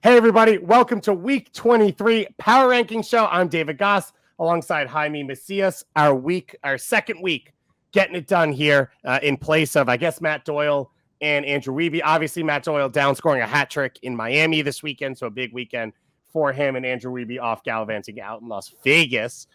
Hey, everybody. Welcome to Week 23 Power Ranking Show. I'm David Gass alongside Jaime Macias. Our second week, getting it done here in place of, I guess, Matt Doyle and Andrew Wiebe. Obviously, Matt Doyle down scoring a hat trick in Miami this weekend, so a big weekend for him, and Andrew Wiebe off gallivanting out in Las Vegas.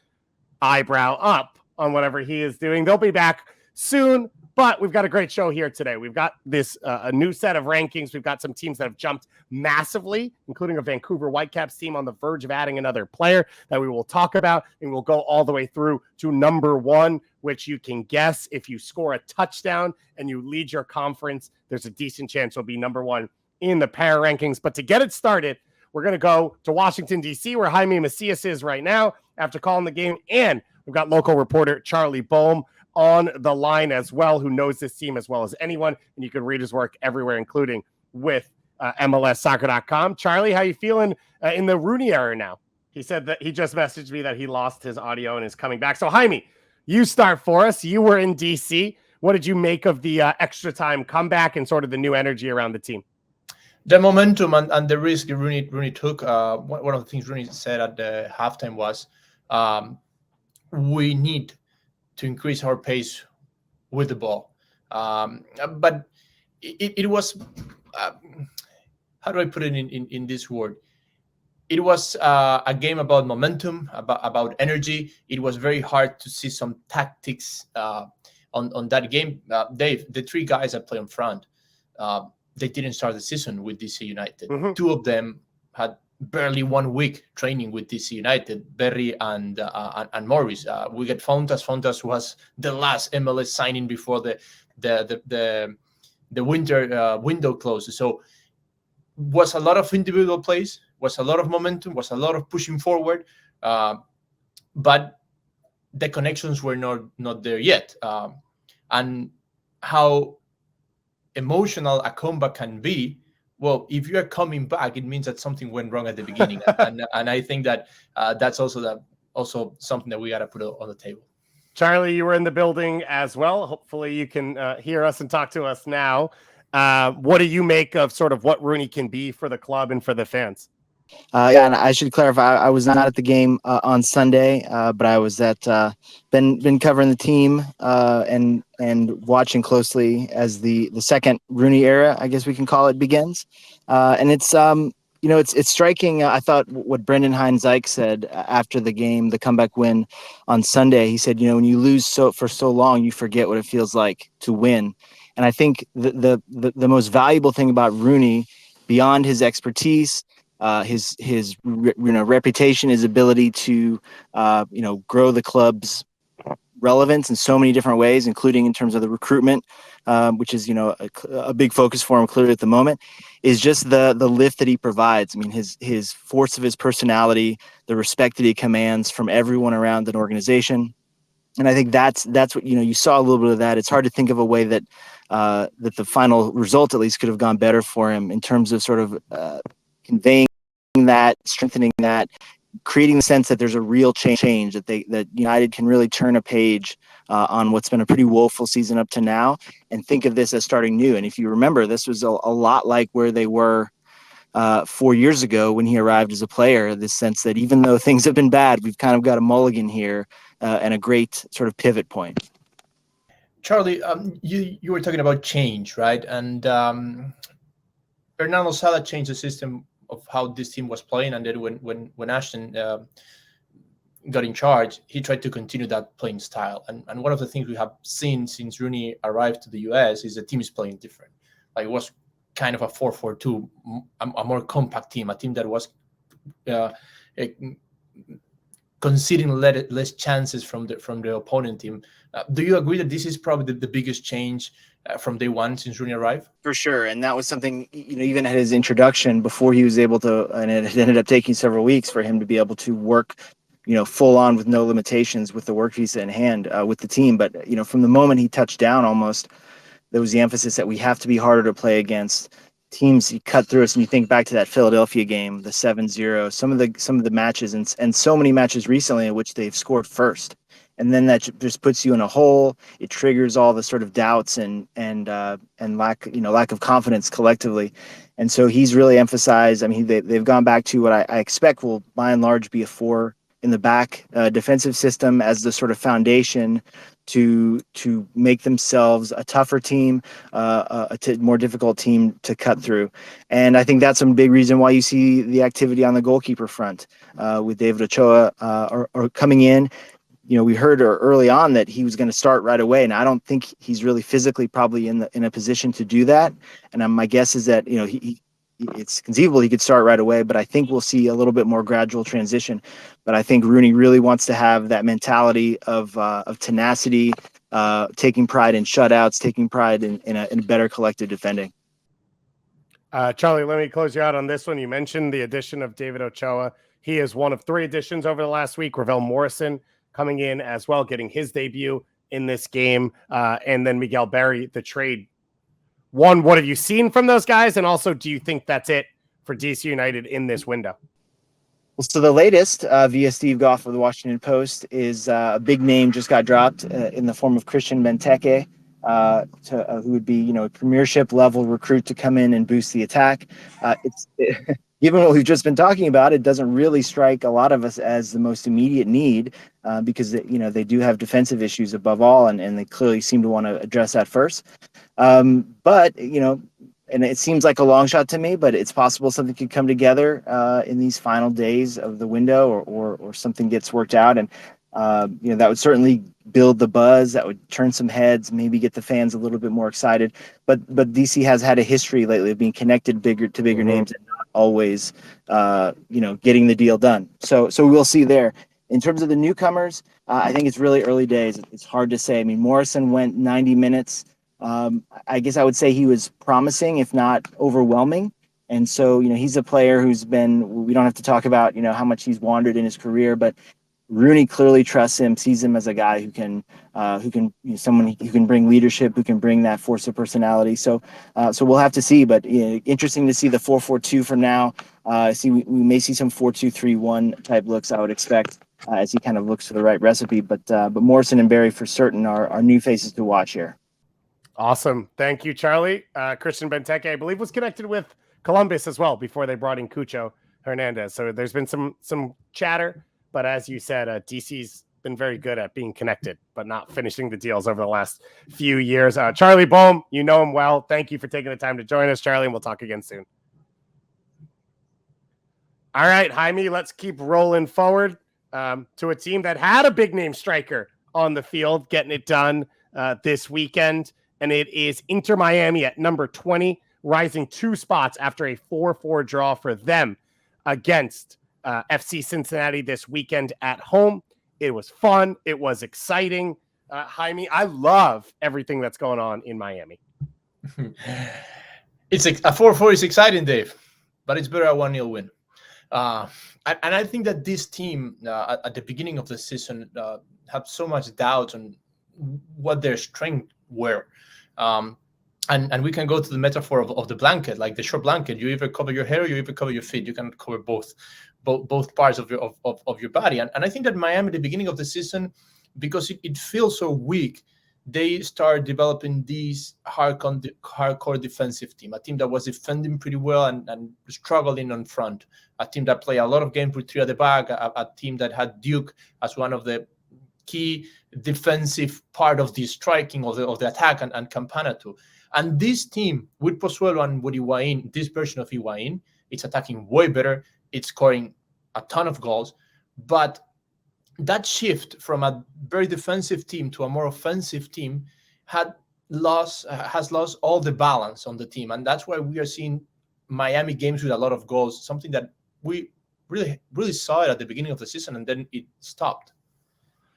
Eyebrow up on whatever he is doing. They'll be back soon. But we've got a great show here today. We've got this a new set of rankings. We've got some teams that have jumped massively, including a Vancouver Whitecaps team on the verge of adding another player that we will talk about. And we'll go all the way through to number one, which you can guess if you score a touchdown and you lead your conference, there's a decent chance you'll be number one in the power rankings. But to get it started, we're going to go to Washington, D.C., where Jaime Macias is right now after calling the game. And we've got local reporter Charlie Boehm on the line as well, who knows this team as well as anyone, and you can read his work everywhere, including with MLSsoccer.com. Charlie, how you feeling in the Rooney era now? He said that he just messaged me that he lost his audio and is coming back. So, Jaime, you start for us. You were in D.C. What did you make of the extra time comeback and sort of the new energy around the team? The momentum and the risk Rooney took. One of the things Rooney said at the halftime was, we need to increase our pace with the ball. But it was, how do I put it in this word? It was a game about momentum, about energy. It was very hard to see some tactics on that game. Dave, the three guys that play in front, they didn't start the season with DC United. Mm-hmm. Two of them had barely 1 week training with DC United, Berry and Morris. We get Fontas was the last MLS signing before the winter window closes. So was a lot of individual plays, was a lot of momentum, was a lot of pushing forward, but the connections were not there yet. And how emotional a comeback can be, well, if you're coming back, it means that something went wrong at the beginning, and I think that that's also something that we got to put on the table. Charlie, you were in the building as well. Hopefully, you can hear us and talk to us now. What do you make of sort of what Rooney can be for the club and for the fans? Yeah, and I should clarify, I was not at the game on Sunday, but I was at been covering the team and watching closely as the second Rooney era, I guess we can call it, begins. And it's it's striking. I thought what Brendan Hines-Ike said after the game, the comeback win on Sunday. He said, when you lose for so long, you forget what it feels like to win. And I think the most valuable thing about Rooney, beyond his expertise, his reputation, his ability to grow the club's relevance in so many different ways, including in terms of the recruitment, which is a big focus for him clearly at the moment, is just the lift that he provides. I mean, his force of his personality, the respect that he commands from everyone around an organization, and I think that's what you saw a little bit of that. It's hard to think of a way that the final result at least could have gone better for him in terms of sort of conveying that, strengthening that, creating the sense that there's a real change, that United can really turn a page on what's been a pretty woeful season up to now, and think of this as starting new. And if you remember, this was a lot like where they were 4 years ago when he arrived as a player. This sense that even though things have been bad, we've kind of got a mulligan here and a great sort of pivot point. Charlie, you were talking about change, right? And Bernardo Sala changed the system of how this team was playing, and then when Ashton got in charge, he tried to continue that playing style. And one of the things we have seen since Rooney arrived to the US is the team is playing different. Like, it was kind of a 4-4-2, a more compact team, a team that was conceding less chances from the opponent team. Do you agree that this is probably the biggest change from day one since Rooney arrived? For sure, and that was something, even at his introduction, before he was able to, and it ended up taking several weeks for him to be able to work, full on with no limitations with the work visa in hand with the team. But, from the moment he touched down, almost, there was the emphasis that we have to be harder to play against teams. You cut through us, and you think back to that Philadelphia game, the 7-0, some of the matches and so many matches recently in which they've scored first. And then that just puts you in a hole. It triggers all the sort of doubts and lack of confidence collectively. And so he's really emphasized. I mean, they've gone back to what I expect will, by and large, be a 4 in the back defensive system as the sort of foundation to make themselves a tougher team, more difficult team to cut through. And I think that's a big reason why you see the activity on the goalkeeper front with David Ochoa or coming in. We heard early on that he was going to start right away, and I don't think he's really physically probably in a position to do that. And my guess is that it's conceivable he could start right away, but I think we'll see a little bit more gradual transition. But I think Rooney really wants to have that mentality of tenacity, taking pride in shutouts, taking pride in a better collective defending. Charlie, let me close you out on this one. You mentioned the addition of David Ochoa. He is one of 3 additions over the last week. Ravel Morrison coming in as well, getting his debut in this game. And then Miguel Berry, the trade. One, what have you seen from those guys? And also, do you think that's it for DC United in this window? Well, so the latest via Steve Goff of the Washington Post is a big name just got dropped in the form of Christian Benteke, who would be, a premiership level recruit to come in and boost the attack. Given what we've just been talking about, it doesn't really strike a lot of us as the most immediate need because they do have defensive issues above all, and they clearly seem to want to address that first. But and it seems like a long shot to me, but it's possible something could come together in these final days of the window, or something gets worked out, and that would certainly build the buzz. That would turn some heads, maybe get the fans a little bit more excited. But DC has had a history lately of being connected to bigger names and not always, getting the deal done. So we'll see there. In terms of the newcomers, I think it's really early days. It's hard to say. I mean, Morrison went 90 minutes. I guess I would say he was promising, if not overwhelming. And so, he's a player who's been, we don't have to talk about, how much he's wandered in his career, but Rooney clearly trusts him, sees him as a guy who can someone who can bring leadership, who can bring that force of personality. So we'll have to see, but interesting to see the 4-4-2 for now. We may see some 4-2-3-1 type looks, I would expect, as he kind of looks for the right recipe. But Morrison and Berry for certain are new faces to watch here. Awesome. Thank you, Charlie. Christian Benteke, I believe, was connected with Columbus as well before they brought in Cucho Hernandez. So there's been some chatter, but as you said, DC's been very good at being connected, but not finishing the deals over the last few years. Charlie Boehm, you know him well. Thank you for taking the time to join us, Charlie, and we'll talk again soon. All right, Jaime, let's keep rolling forward to a team that had a big name striker on the field, getting it done this weekend. And it is Inter Miami at number 20, rising 2 spots after a 4-4 draw for them against FC Cincinnati this weekend at home. It was fun. It was exciting. Jaime, I love everything that's going on in Miami. It's a 4-4 is exciting, Dave, but it's better a 1-0 win. And I think that this team at the beginning of the season had so much doubt on what their strengths were. And we can go to the metaphor of the blanket, like the short blanket. You either cover your hair or you either cover your feet. You cannot cover both parts of your body. And I think that Miami at the beginning of the season, because it feels so weak, they start developing this hardcore defensive team, a team that was defending pretty well and struggling on front, a team that played a lot of games with 3 at the back, a team that had Duke as one of the key defensive part of the striking of the attack, and Campana too. And this team with Pozuelo and with Higuain, this version of Higuain, it's attacking way better. It's scoring a ton of goals. But that shift from a very defensive team to a more offensive team has lost all the balance on the team. And that's why we are seeing Miami games with a lot of goals, something that we really, really saw it at the beginning of the season, and then it stopped.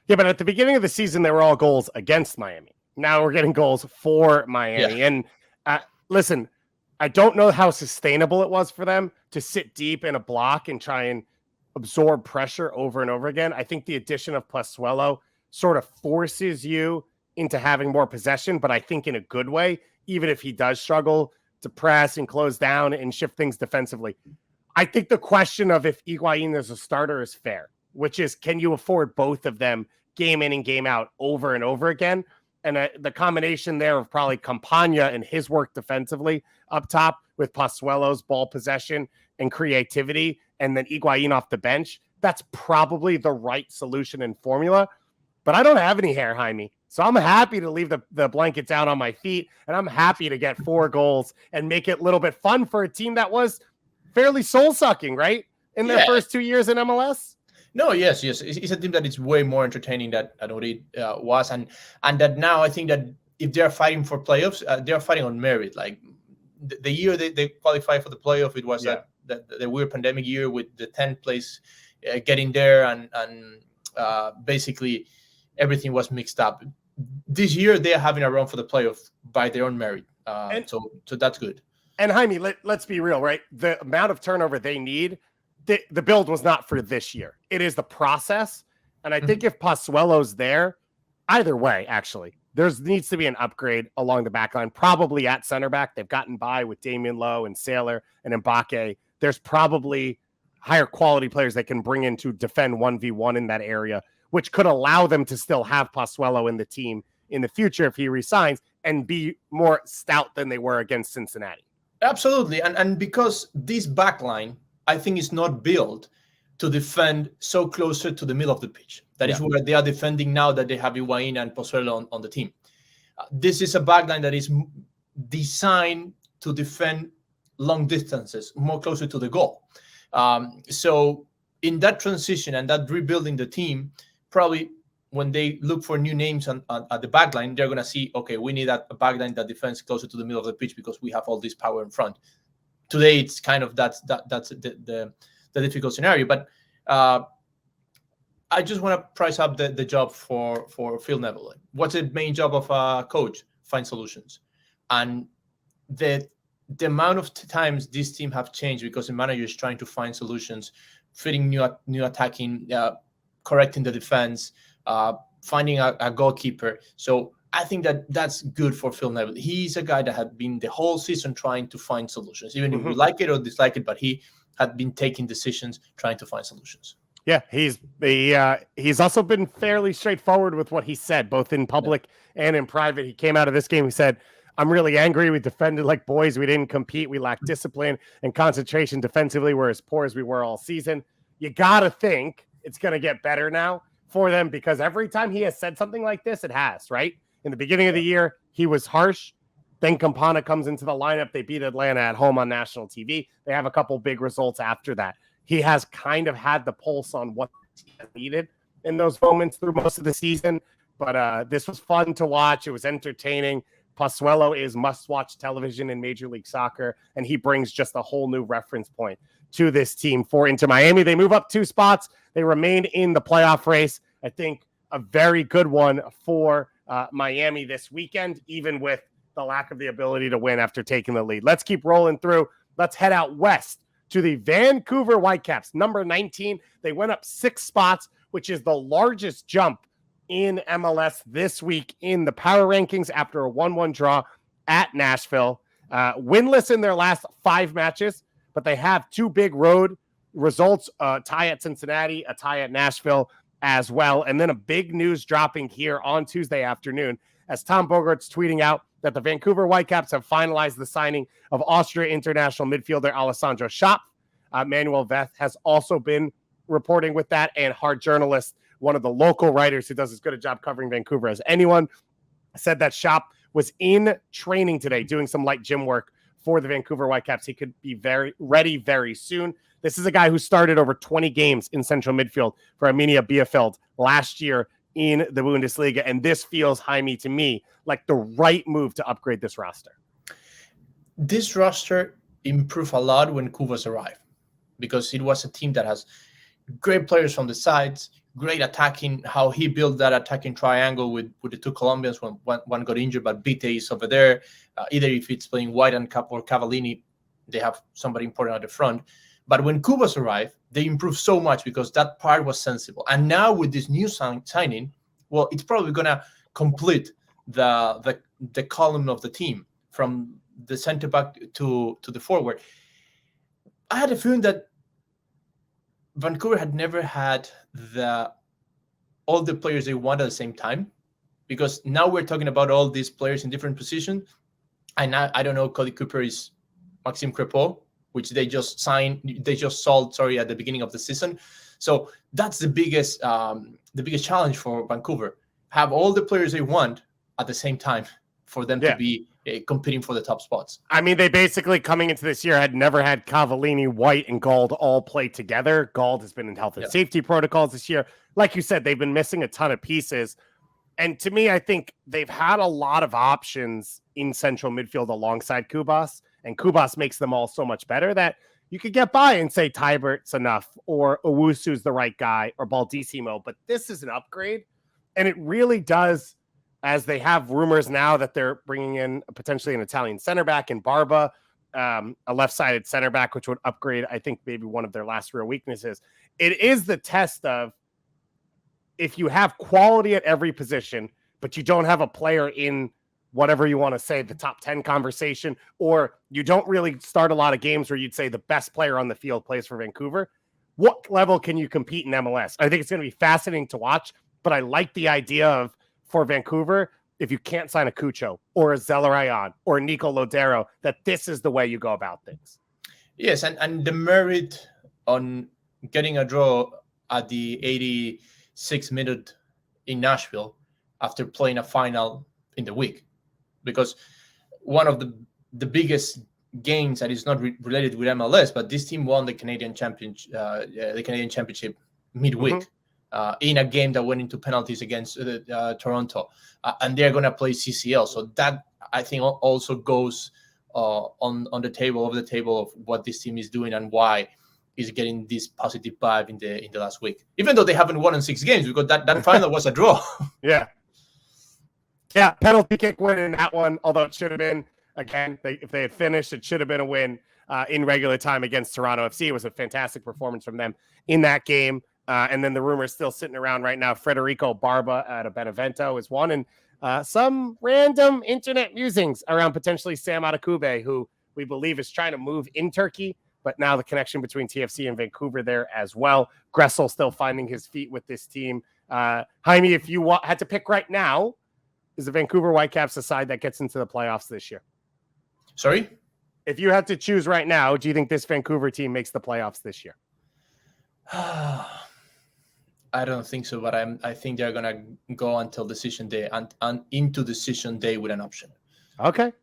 Yeah, but at the beginning of the season, they were all goals against Miami. Now we're getting goals for Miami. Yeah. And listen, I don't know how sustainable it was for them to sit deep in a block and try and absorb pressure over and over again. I think the addition of Pozuelo sort of forces you into having more possession, but I think in a good way, even if he does struggle to press and close down and shift things defensively. I think the question of if Higuain is a starter is fair, which is, can you afford both of them game in and game out over and over again? And the combination there of probably Campagna and his work defensively up top with Pozuelo's ball possession and creativity, and then Higuain off the bench, that's probably the right solution and formula. But I don't have any hair, Jaime. So I'm happy to leave the blanket down on my feet, and I'm happy to get 4 goals and make it a little bit fun for a team that was fairly soul-sucking, right? In their first 2 years in MLS? No, yes. It's a team that is way more entertaining than what it was. And that now I think that if they're fighting for playoffs, they're fighting on merit. Like the year they qualified for the playoff, it was the weird pandemic year with the 10th place getting there, and basically everything was mixed up. This year they're having a run for the playoff by their own merit. So that's good. And Jaime, let's be real, right? The amount of turnover they need, the build was not for this year. It is the process. And I think if Pozuelo's there, either way, actually, there needs to be an upgrade along the back line, probably at center back. They've gotten by with Damian Lowe and Sailor and Mbake. There's probably higher quality players they can bring in to defend 1v1 in that area, which could allow them to still have Pozuelo in the team in the future if he resigns and be more stout than they were against Cincinnati. Absolutely. And because this back line, I think, is not built to defend so closer to the middle of the pitch. That is where they are defending now that they have Higuain and Pozuelo on the team. This is a backline that is designed to defend long distances, more closer to the goal. So in that transition and that rebuilding the team, probably when they look for new names at the backline, they're going to see, okay, we need a backline that defends closer to the middle of the pitch because we have all this power in front. Today, it's kind of that's the difficult scenario. But I just want to price up the job for Phil Neville. What's the main job of a coach? Find solutions. And the amount of times this team have changed because the manager is trying to find solutions, fitting new attacking, correcting the defense, finding a goalkeeper. So I think that's good for Phil Neville. He's a guy that had been the whole season trying to find solutions, even if we like it or dislike it, but he had been taking decisions, trying to find solutions. Yeah, he's also been fairly straightforward with what he said, both in public and in private. He came out of this game, he said, I'm really angry. We defended like boys. We didn't compete. We lacked discipline and concentration defensively. We're as poor as we were all season. You got to think it's going to get better now for them because every time he has said something like this, it has, right? In the beginning of the year, he was harsh. Then Campana comes into the lineup. They beat Atlanta at home on national TV. They have a couple big results after that. He has kind of had the pulse on what he needed in those moments through most of the season. But this was fun to watch. It was entertaining. Pozuelo is must-watch television in Major League Soccer, and he brings just a whole new reference point to this team for Inter Miami. They move up 2 spots. They remain in the playoff race. I think a very good one for Miami this weekend, even with the lack of the ability to win after taking the lead. Let's keep rolling through. Let's head out west to the Vancouver Whitecaps, number 19. They went up 6 spots, which is the largest jump in MLS this week in the power rankings after a 1-1 draw at Nashville. Winless in their last 5 matches, but they have 2 big road results, a tie at Cincinnati, a tie at Nashville as well. And then a big news dropping here on Tuesday afternoon as Tom Bogart's tweeting out that the Vancouver Whitecaps have finalized the signing of Austria international midfielder Alessandro Schaap. Manuel Veth has also been reporting with that, and Hard Journalist, one of the local writers who does as good a job covering Vancouver as anyone, said that Schaap was in training today doing some light gym work for the Vancouver Whitecaps. He could be ready very soon. This is a guy who started over 20 games in central midfield for Arminia Bielefeld last year in the Bundesliga, and this feels, Jaime, to me, like the right move to upgrade this roster. This roster improved a lot when Cubas arrived because it was a team that has great players from the sides, great attacking, how he built that attacking triangle with the 2 Colombians when one got injured, but Bite is over there. Either if it's playing White and or Cavallini, they have somebody important at the front. But when Cubas arrived, they improved so much because that part was sensible. And now with this new signing, well, it's probably going to complete the column of the team from the center back to the forward. I had a feeling that Vancouver had never had all the players they want at the same time because now we're talking about all these players in different positions. And I don't know, Cody Cooper is Maxime Crepeau, which they just sold, at the beginning of the season. So that's the biggest challenge for Vancouver. Have all the players they want at the same time for them to be competing for the top spots. I mean, they basically, coming into this year, had never had Cavallini, White, and Gauld all play together. Gauld has been in health and safety protocols this year. Like you said, they've been missing a ton of pieces. And to me, I think they've had a lot of options in central midfield alongside Kubas. And Kubas makes them all so much better that you could get by and say Tybert's enough, or Owusu's the right guy, or Baldissimo. But this is an upgrade. And it really does, as they have rumors now that they're bringing in potentially an Italian center back in Barba, a left-sided center back, which would upgrade, I think, maybe one of their last real weaknesses. It is the test of, if you have quality at every position, but you don't have a player in whatever you want to say, the top 10 conversation, or you don't really start a lot of games where you'd say the best player on the field plays for Vancouver, what level can you compete in MLS? I think it's going to be fascinating to watch, but I like the idea of, for Vancouver, if you can't sign a Cucho or a Zelarayan or a Nico Lodero, that this is the way you go about things. Yes, and the merit on getting a draw at the 86th minute in Nashville after playing a final in the week, because one of the biggest games that is not related with MLS, but this team won the Canadian Championship midweek in a game that went into penalties against Toronto, and they're going to play CCL. So that, I think, also goes on the table of what this team is doing and why is getting this positive vibe in the last week, even though they haven't won in 6 games, because that final was a draw. Yeah, penalty kick win in that one, although it should have been, again, if they had finished, it should have been a win in regular time against Toronto FC. It was a fantastic performance from them in that game. And then the rumor is still sitting around right now. Federico Barba out of Benevento is one. And some random internet musings around potentially Sam Adekugbe, who we believe is trying to move in Turkey, but now the connection between TFC and Vancouver there as well. Gressel still finding his feet with this team. Jaime, if you had to pick right now, is the Vancouver Whitecaps the side that gets into the playoffs this year? Sorry? If you had to choose right now, do you think this Vancouver team makes the playoffs this year? I don't think so, but I think they're gonna go until decision day and into decision day with an option. Okay.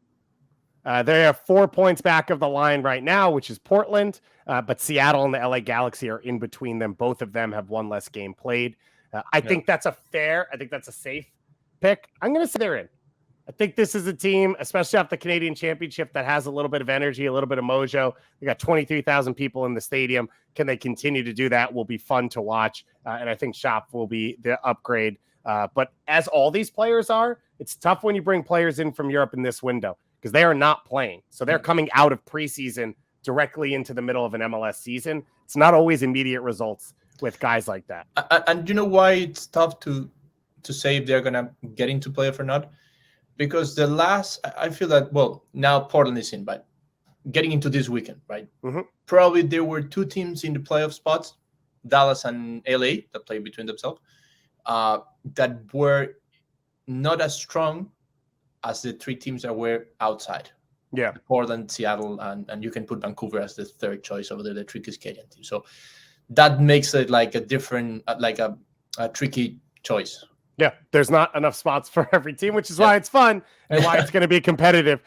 They are 4 points back of the line right now, which is Portland, but Seattle and the LA Galaxy are in between them. Both of them have one less game played. I think that's a safe pick. I'm going to say they're in. I think this is a team, especially off the Canadian Championship, that has a little bit of energy, a little bit of mojo. They got 23,000 people in the stadium. Can they continue to do that? Will be fun to watch. And I think Shop will be the upgrade. But as all these players are, it's tough when you bring players in from Europe in this window because they are not playing. So they're coming out of preseason directly into the middle of an MLS season. It's not always immediate results with guys like that. And you know why it's tough to say if they're going to get into playoff or not? Because I feel that, well, now Portland is in, but getting into this weekend, right? Mm-hmm. Probably there were 2 teams in the playoff spots, Dallas and LA, that play between themselves, that were not as strong as the 3 teams that were outside. Yeah. Portland, Seattle, and you can put Vancouver as the 3rd choice over there, the trickiest Canadian team. So that makes it like a different, like a tricky choice. Yeah, there's not enough spots for every team, which is why it's fun and why it's going to be competitive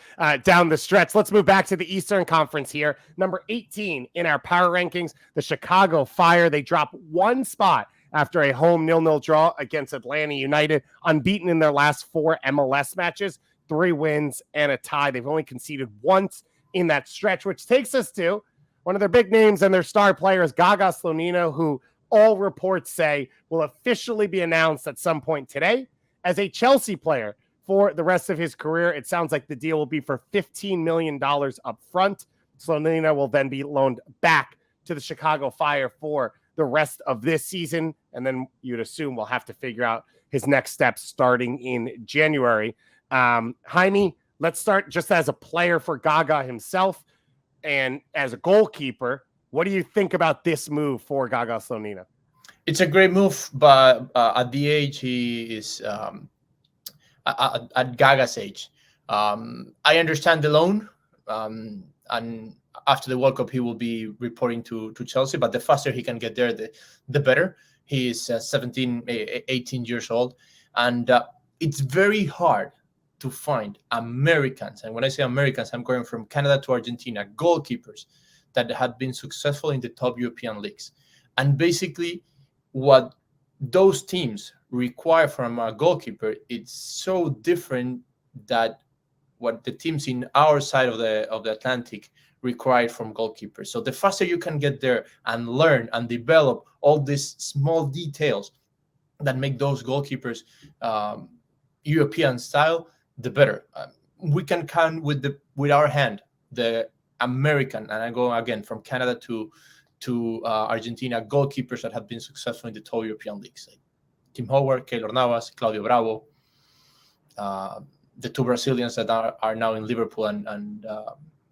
down the stretch. Let's move back to the Eastern Conference here. Number 18 in our power rankings, the Chicago Fire. They drop 1 spot after a home 0-0 draw against Atlanta United, unbeaten in their last 4 MLS matches, 3 wins and a tie. They've only conceded once in that stretch, which takes us to one of their big names and their star players, Gaga Slonina, who all reports say will officially be announced at some point today as a Chelsea player for the rest of his career. It sounds like the deal will be for $15 million up front. Slonina will then be loaned back to the Chicago Fire for the rest of this season. And then you'd assume we'll have to figure out his next steps starting in January. Jaime, let's start just as a player for Gaga himself and as a goalkeeper. What do you think about this move for Gaga Slonina? It's a great move, but at the age he is, at Gaga's age. I understand the loan, and after the World Cup, he will be reporting to Chelsea, but the faster he can get there, the better. He is 17, 18 years old, and it's very hard to find Americans. And when I say Americans, I'm going from Canada to Argentina, goalkeepers that had been successful in the top European leagues. And basically, what those teams require from a goalkeeper, it's so different that what the teams in our side of the Atlantic require from goalkeepers. So the faster you can get there and learn and develop all these small details that make those goalkeepers European style, the better. We can count with our hand the American, and I go again from Canada to Argentina, goalkeepers that have been successful in the top European leagues, like Tim Howard, Keylor Navas, Claudio Bravo, the two Brazilians that are now in Liverpool and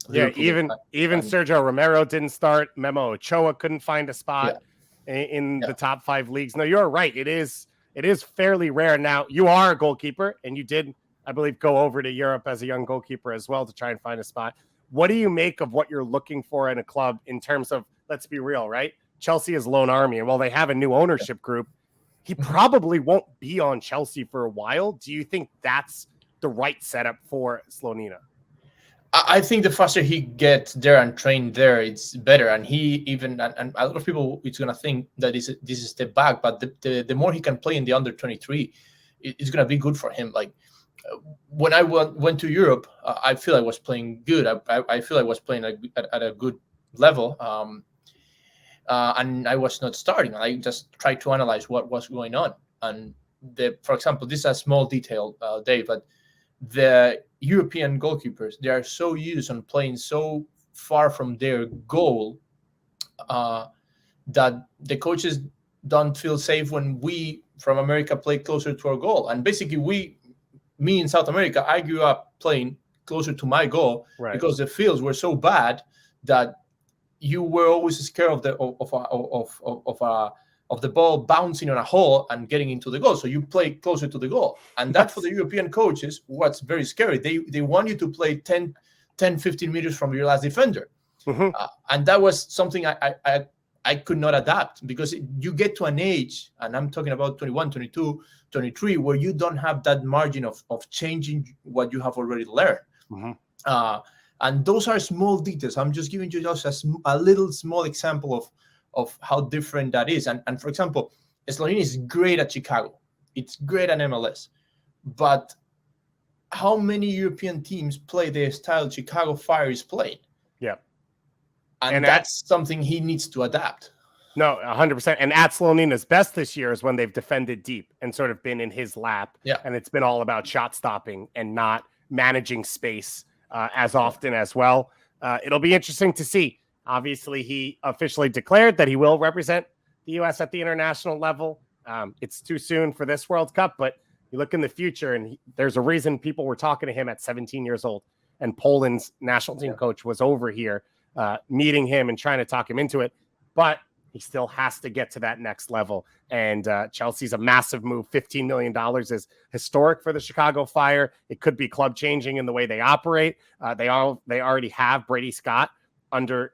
Liverpool, even Sergio Romero didn't start. Memo Ochoa couldn't find a spot in the top 5 leagues. No, you're right. It is fairly rare. Now, you are a goalkeeper, and you did, I believe, go over to Europe as a young goalkeeper as well to try and find a spot. What do you make of what you're looking for in a club in terms of, let's be real, right? Chelsea is Lone Army, and while they have a new ownership group, he probably won't be on Chelsea for a while. Do you think that's the right setup for Slonina? I think the faster he gets there and trained there, it's better. And he even, and a lot of people, it's going to think that this is a step back, but the more he can play in the under 23, it's going to be good for him. Like when I went to Europe, I feel I was playing good. I feel I was playing at a good level. And I was not starting. I just tried to analyze what was going on. And for example, this is a small detail, Dave, but the European goalkeepers, they are so used on playing so far from their goal that the coaches don't feel safe when we from America play closer to our goal. And basically me in South America, I grew up playing closer to my goal because the fields were so bad that you were always scared of the ball bouncing on a hole and getting into the goal. So you play closer to the goal. And that for the European coaches, what's very scary. They want you to play 10, 15 meters from your last defender. Mm-hmm. And that was something I could not adapt, because you get to an age, and I'm talking about 21, 22, 23, where you don't have that margin of changing what you have already learned. Mm-hmm. And those are small details. I'm just giving you just a little small example of how different that is. And for example, Slonina is great at Chicago. It's great at MLS. But how many European teams play the style Chicago Fire is playing? Yeah. And that's something he needs to adapt. No, 100%. And at Slonina's best this year is when they've defended deep and sort of been in his lap. Yeah. And it's been all about shot stopping and not managing space as often as well. It'll be interesting to see. Obviously, he officially declared that he will represent the U.S. at the international level. It's too soon for this World Cup, but you look in the future, and there's a reason people were talking to him at 17 years old, and Poland's national team coach was over here meeting him and trying to talk him into it. But he still has to get to that next level. And Chelsea's a massive move. $15 million is historic for the Chicago Fire. It could be club changing in the way they operate. They already have Brady Scott under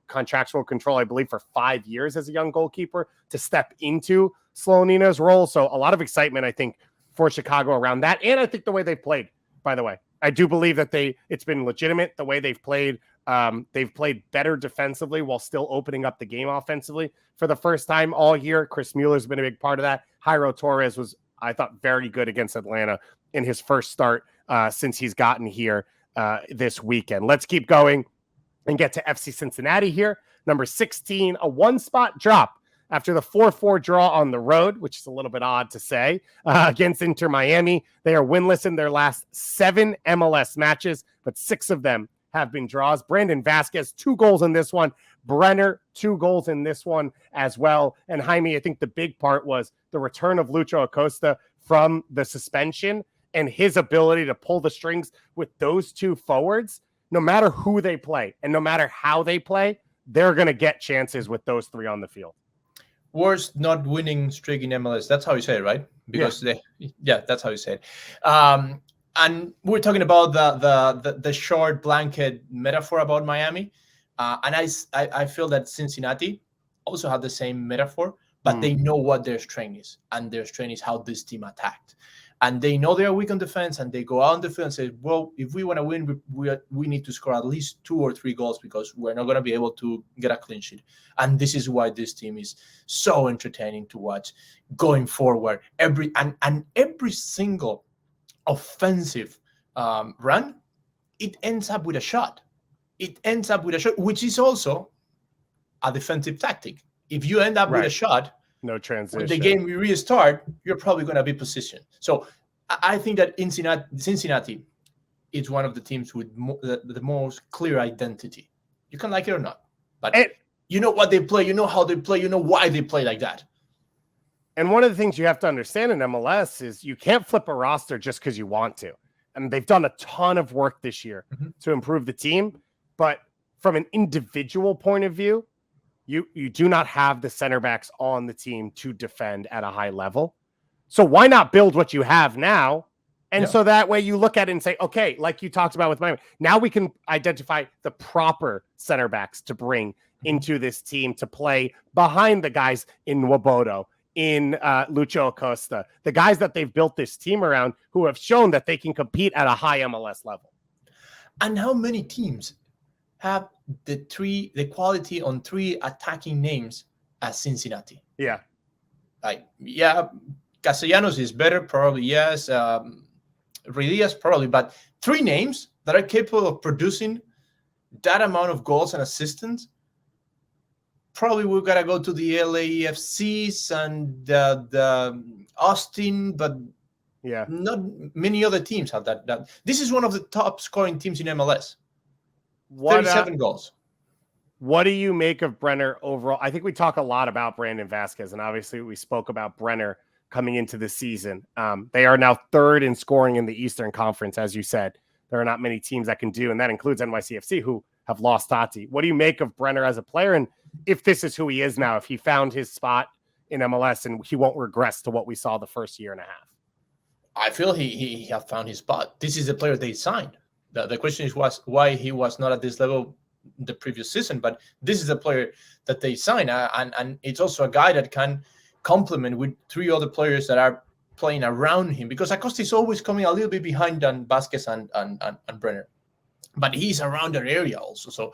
contractual control, I believe, for 5 years as a young goalkeeper to step into Slonina's role. So a lot of excitement, I think, for Chicago around that. And I think the way they've played, by the way, I do believe that it's been legitimate the way they've played. They've played better defensively while still opening up the game offensively for the first time all year. Chris Mueller's been a big part of that. Jairo Torres was, I thought, very good against Atlanta in his first start since he's gotten here this weekend. Let's keep going and get to FC Cincinnati here. Number 16, a one-spot drop after the 4-4 draw on the road, which is a little bit odd to say, against Inter Miami. They are winless in their last 7 MLS matches, but 6 of them have been draws. Brandon Vasquez, 2 goals in this one. Brenner, 2 goals in this one as well. And Jaime, I think the big part was the return of Lucho Acosta from the suspension and his ability to pull the strings with those 2 forwards. No matter who they play and no matter how they play, they're going to get chances with those 3 on the field. worst not winning streak in MLS. That's how you say it, right? Because that's how you say it. And we're talking about the short blanket metaphor about Miami, and I feel that Cincinnati also have the same metaphor, but they know what their strength is, and their strength is how this team attacked. And they know they're weak on defense, and they go out on the field and say, well, if we want to win, we need to score at least 2 or 3 goals because we're not going to be able to get a clean sheet. And this is why this team is so entertaining to watch going forward. Every single offensive run, it ends up with a shot. Which is also a defensive tactic. If you end up with a shot, no transition. When the game we restart, you're probably going to be positioned. So I think that Cincinnati is one of the teams with the most clear identity. You can like it or not, but you know what they play, you know how they play, you know why they play like that. And one of the things you have to understand in MLS is you can't flip a roster just because you want to. And they've done a ton of work this year to improve the team. But from an individual point of view, you do not have the center backs on the team to defend at a high level. So why not build what you have now? And so that way you look at it and say, okay, like you talked about with Miami, now we can identify the proper center backs to bring into this team to play behind the guys in Nwobodo, in Lucho Acosta, the guys that they've built this team around who have shown that they can compete at a high MLS level. And how many teams have the quality on 3 attacking names as Cincinnati? Yeah. Castellanos is better, probably, yes. Ruidiaz, probably, but 3 names that are capable of producing that amount of goals and assistance. Probably we've got to go to the LAFCs and the Austin, but not many other teams have that. This is one of the top scoring teams in MLS. 37 goals. What do you make of Brenner overall? I think we talk a lot about Brandon Vasquez, and obviously we spoke about Brenner coming into the season. They are now 3rd in scoring in the Eastern Conference, as you said. There are not many teams that can do, and that includes NYCFC, who have lost Tati. What do you make of Brenner as a player, and if this is who he is now, if he found his spot in MLS and he won't regress to what we saw the first year and a half? I feel he have found his spot. This is the player they signed. The question was why he was not at this level the previous season, but this is a player that they signed, and it's also a guy that can complement with 3 other players that are playing around him, because Acosta is always coming a little bit behind than Vasquez and Brenner, but he's around their area also. So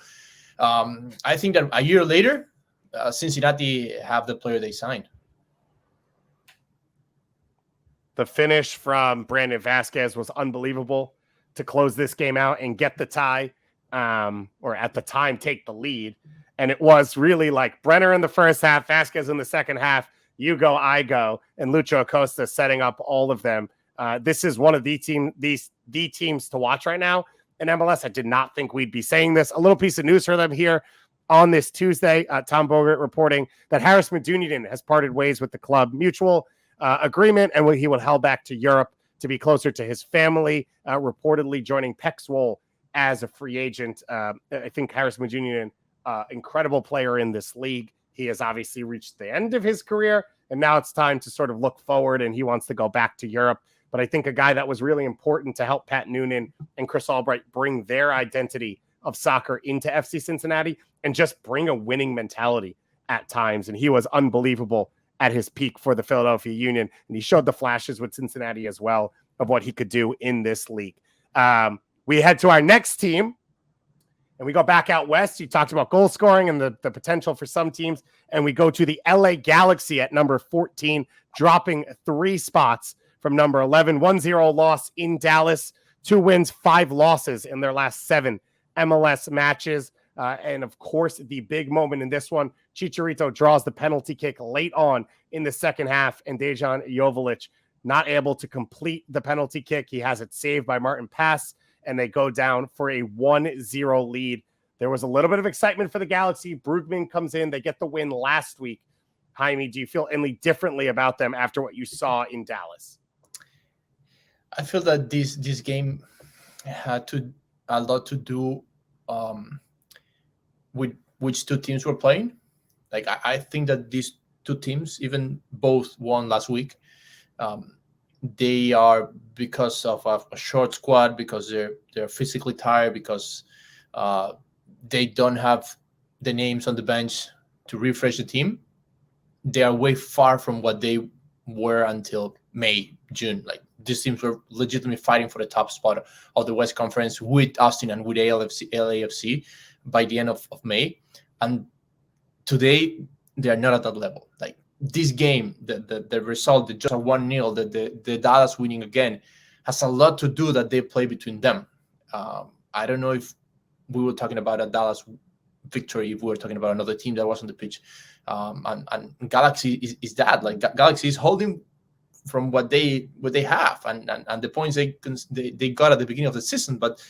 I think that a year later, Cincinnati have the player they signed. The finish from Brandon Vasquez was unbelievable to close this game out and get the tie, or at the time take the lead. And it was really like Brenner in the first half, Vasquez in the second half, you go, I go, and Lucho Acosta setting up all of them. This is one of the teams to watch right now in MLS. I did not think we'd be saying this. A little piece of news for them here on this Tuesday. Tom Bogert reporting that Harris Medunjanin has parted ways with the club. Mutual agreement, and he will head back to Europe to be closer to his family, reportedly joining Pek Zwolle as a free agent. I think Harris Medunjanin, incredible player in this league. He has obviously reached the end of his career, and now it's time to sort of look forward, and he wants to go back to Europe. But I think a guy that was really important to help Pat Noonan and Chris Albright bring their identity of soccer into FC Cincinnati and just bring a winning mentality at times. And he was unbelievable at his peak for the Philadelphia Union, and he showed the flashes with Cincinnati as well of what he could do in this league. We head to our next team, and we go back out west. You talked about goal scoring and the potential for some teams, and we go to the LA Galaxy at number 14, dropping 3 spots from number 11. 1-0 loss in Dallas, 2 wins, 5 losses in their last 7 MLS matches. And of course, the big moment in this one, Chicharito draws the penalty kick late on in the second half, and Dejan Joveljic not able to complete the penalty kick. He has it saved by Martin Pass, and they go down for a 1-0 lead. There was a little bit of excitement for the Galaxy. Brugman comes in. They get the win last week. Jaime, do you feel any differently about them after what you saw in Dallas? I feel that this game had a lot to do with which 2 teams were playing. Like I think that these two teams, even both won last week. They are, because of a short squad, because they're physically tired, because they don't have the names on the bench to refresh the team. They are way far from what they were until May, June. Like, these teams were legitimately fighting for the top spot of the West Conference with Austin and with LAFC by the end of May. And today, they are not at that level. Like, this game, the result, just a 1-0, the Dallas winning again, has a lot to do that they play between them. I don't know if we were talking about a Dallas victory, if we were talking about another team that was on the pitch. And Galaxy is that. Like, Galaxy is holding from what they have and the points they got at the beginning of the season. But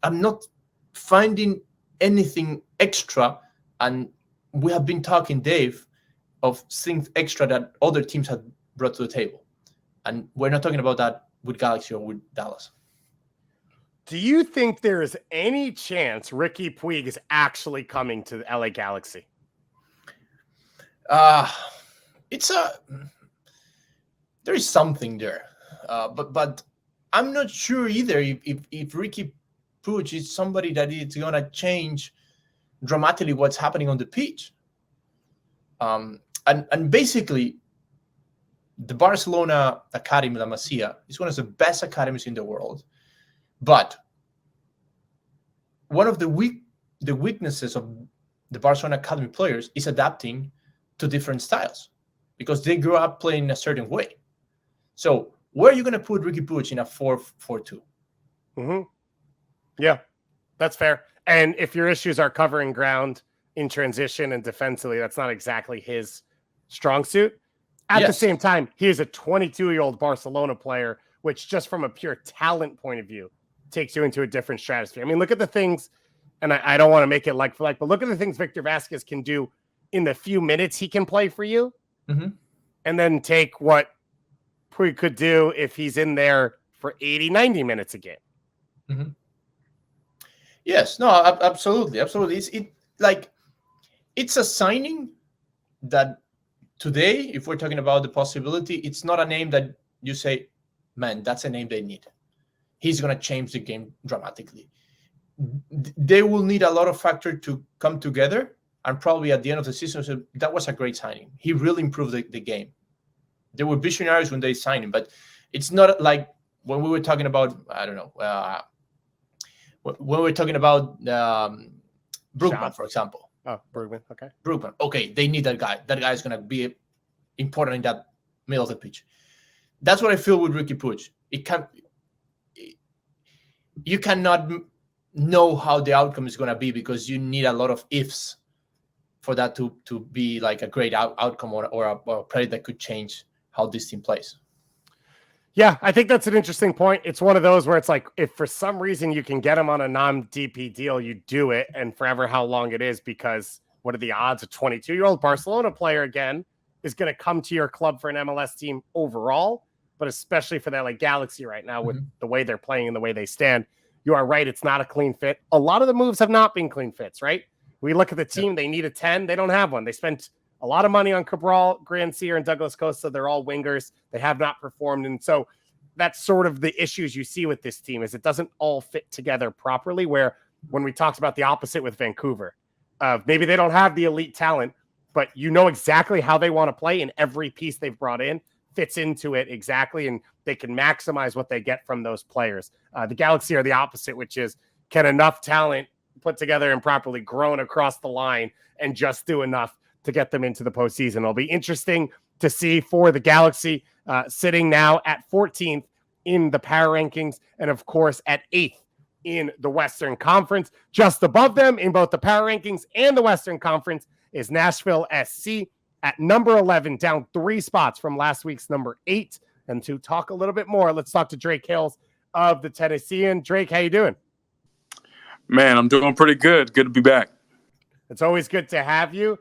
I'm not finding anything extra. And we have been talking, Dave, of things extra that other teams have brought to the table. And we're not talking about that with Galaxy or with Dallas. Do you think there is any chance Ricky Puig is actually coming to the LA Galaxy? There is something there. But I'm not sure either if Ricky Puig is somebody that is going to change dramatically what's happening on the pitch. And basically, the Barcelona Academy, La Masia, is one of the best academies in the world. But one of the weaknesses of the Barcelona Academy players is adapting to different styles, because they grew up playing a certain way. So where are you going to put Ricky Puig in a 4-4-2? Mm-hmm. Yeah, that's fair. And if your issues are covering ground in transition and defensively, that's not exactly his strong suit. At the same time, he is a 22-year-old Barcelona player, which just from a pure talent point of view takes you into a different stratosphere. I mean, look at the things, and I don't want to make it like for like, but look at the things Victor Vasquez can do in the few minutes he can play for you, and then take what Puig could do if he's in there for 80, 90 minutes a game. Mm-hmm. Yes, no, absolutely. It's a signing that today, if we're talking about the possibility, it's not a name that you say, man, that's a name they need. He's going to change the game dramatically. They will need a lot of factors to come together, and probably at the end of the season, so that was a great signing. He really improved the game. They were visionaries when they signed him, but it's not like when we were talking about, I don't know, when we were talking about Brookman, for example. Oh, Brookman, okay. Brookman, okay, they need that guy. That guy is going to be important in that middle of the pitch. That's what I feel with Ricky Puig. You cannot know how the outcome is going to be, because you need a lot of ifs for that to be like a great outcome or a play that could change how this team plays. Yeah, I think that's an interesting point. It's one of those where it's like, if for some reason you can get him on a non-DP deal, you do it, and forever how long it is, because what are the odds a 22-year-old Barcelona player, again, is going to come to your club for an MLS team overall, but especially for that like Galaxy right now with the way they're playing and the way they stand. You are right. It's not a clean fit. A lot of the moves have not been clean fits, right? We look at the team. They need a 10. They don't have one. They spent a lot of money on Cabral, Grandsir, and Douglas Costa. They're all wingers. They have not performed. And so that's sort of the issues you see with this team, is it doesn't all fit together properly, where when we talked about the opposite with Vancouver, maybe they don't have the elite talent, but you know exactly how they want to play, and every piece they've brought in fits into it exactly, and they can maximize what they get from those players. The Galaxy are the opposite, which is, can enough talent put together and properly grown across the line and just do enough to get them into the postseason. It'll be interesting to see for the Galaxy, sitting now at 14th in the power rankings, and of course at 8th in the Western Conference. Just above them in both the power rankings and the Western Conference is Nashville SC at number 11, down 3 spots from last week's number 8. And to talk a little bit more, let's talk to Drake Hills of the Tennessean. Drake, how you doing? Man, I'm doing pretty good. Good to be back. It's always good to have you.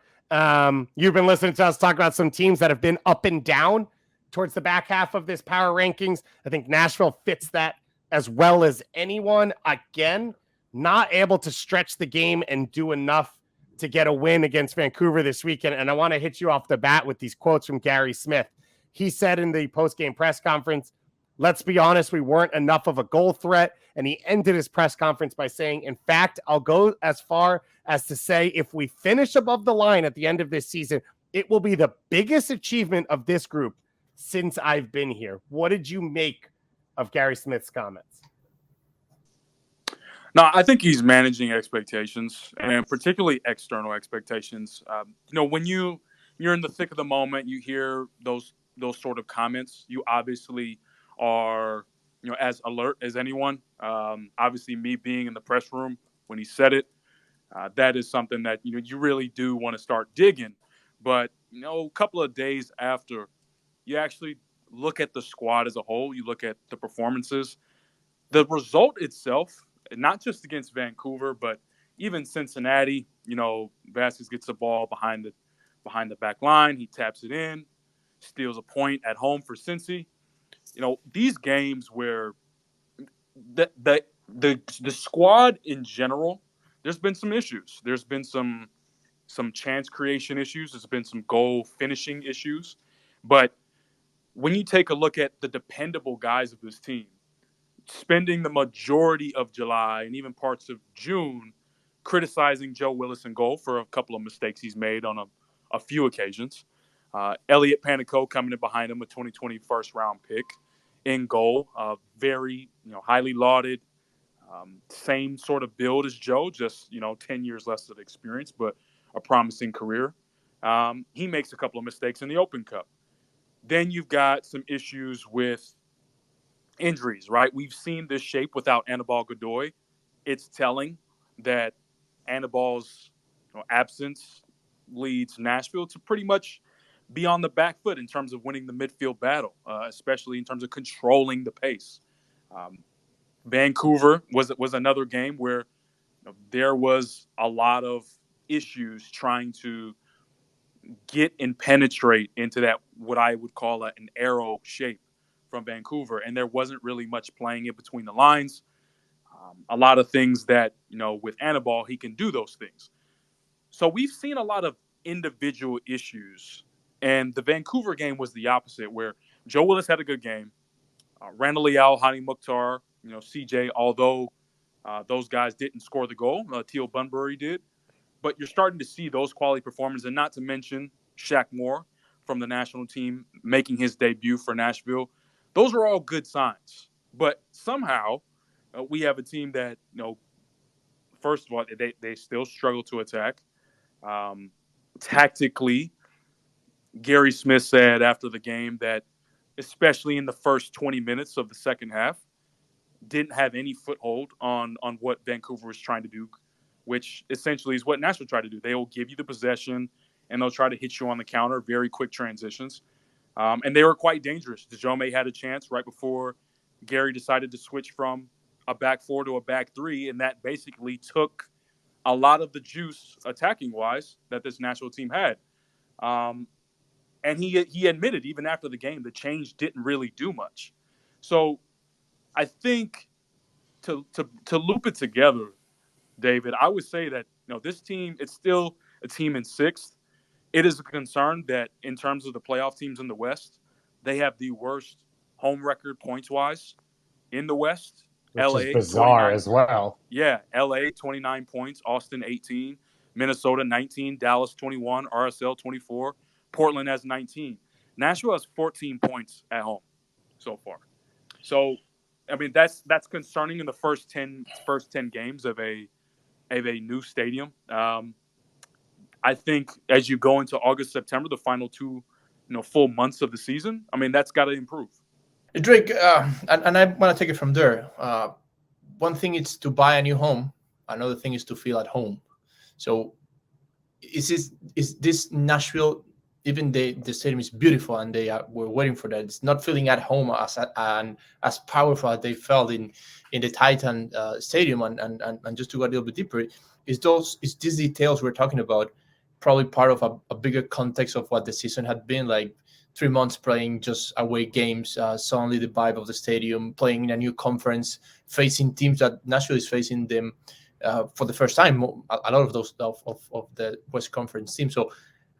You've been listening to us talk about some teams that have been up and down towards the back half of this power rankings. I think Nashville fits that as well as anyone. Again, not able to stretch the game and do enough to get a win against Vancouver this weekend. And I want to hit you off the bat with these quotes from Gary Smith. He said in the post-game press conference, "Let's be honest, we weren't enough of a goal threat." And he ended his press conference by saying, "In fact, I'll go as far as to say if we finish above the line at the end of this season, it will be the biggest achievement of this group since I've been here." What did you make of Gary Smith's comments? No, I think he's managing expectations, and particularly external expectations. When you're in the thick of the moment, you hear those sort of comments. You obviously are, as alert as anyone. Obviously, me being in the press room when he said it, that is something that you really do want to start digging. But a couple of days after, you actually look at the squad as a whole. You look at the performances, the result itself. Not just against Vancouver, but even Cincinnati. Vasquez gets the ball behind the back line. He taps it in, steals a point at home for Cincy. These games where the squad in general, there's been some issues. There's been some chance creation issues. There's been some goal finishing issues. But when you take a look at the dependable guys of this team, spending the majority of July and even parts of June criticizing Joe Willis in goal for a couple of mistakes he's made on a few occasions. Elliot Panico coming in behind him, a 2020 first-round pick in goal. Very, highly lauded. Same sort of build as Joe, just, 10 years less of experience, but a promising career. He makes a couple of mistakes in the Open Cup. Then you've got some issues with injuries, right? We've seen this shape without Anibal Godoy. It's telling that Anibal's absence leads Nashville to pretty much be on the back foot in terms of winning the midfield battle, especially in terms of controlling the pace. Vancouver was another game where there was a lot of issues trying to get and penetrate into that, what I would call an arrow shape from Vancouver, and there wasn't really much playing in between the lines. A lot of things that, with Anibal, he can do those things. So we've seen a lot of individual issues, and the Vancouver game was the opposite, where Joe Willis had a good game. Randall Leal, Hani Mukhtar, CJ, although those guys didn't score the goal, Teal Bunbury did. But you're starting to see those quality performances, and not to mention Shaq Moore from the national team making his debut for Nashville. Those are all good signs. But somehow we have a team that, first of all, they still struggle to attack. Tactically, Gary Smith said after the game that, especially in the first 20 minutes of the second half, didn't have any foothold on what Vancouver was trying to do, which essentially is what Nashville tried to do. They will give you the possession, and they'll try to hit you on the counter, very quick transitions. And they were quite dangerous. Jaume had a chance right before Gary decided to switch from a back four to a back three, and that basically took a lot of the juice attacking-wise that this Nashville team had. And he admitted even after the game the change didn't really do much. So I think to loop it together, David, I would say that this team, it's still a team in sixth. It is a concern that in terms of the playoff teams in the West, they have the worst home record points-wise in the West. Which LA, is bizarre as well. Yeah, LA, 29 points, Austin, 18, Minnesota, 19, Dallas, 21, RSL, 24, Portland has 19. Nashville has 14 points at home so far. So, I mean, that's concerning in the first 10 games of a new stadium. I think as you go into August, September, the final two, full months of the season, I mean, that's got to improve. Drake, and I want to take it from there. One thing is to buy a new home. Another thing is to feel at home. So is this Nashville, even the stadium is beautiful and we're waiting for that, it's not feeling at home as powerful as they felt in the Titan Stadium. And just to go a little bit deeper, is these details we're talking about probably part of a bigger context of what the season had been like? 3 months playing just away games, suddenly the vibe of the stadium, playing in a new conference, facing teams that Nashville is facing them for the first time, a lot of those of the West Conference teams. So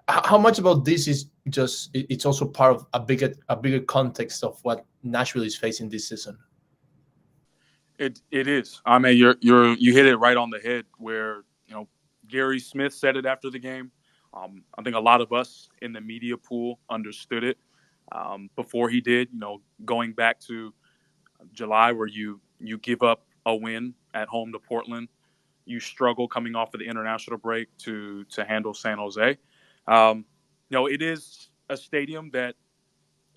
how much about this is just it's also part of a bigger context of what Nashville is facing this season? It is. I mean, you hit it right on the head. Where Gary Smith said it after the game. I think a lot of us in the media pool understood it before he did. Going back to July, where you give up a win at home to Portland, you struggle coming off of the international break to handle San Jose. It is a stadium that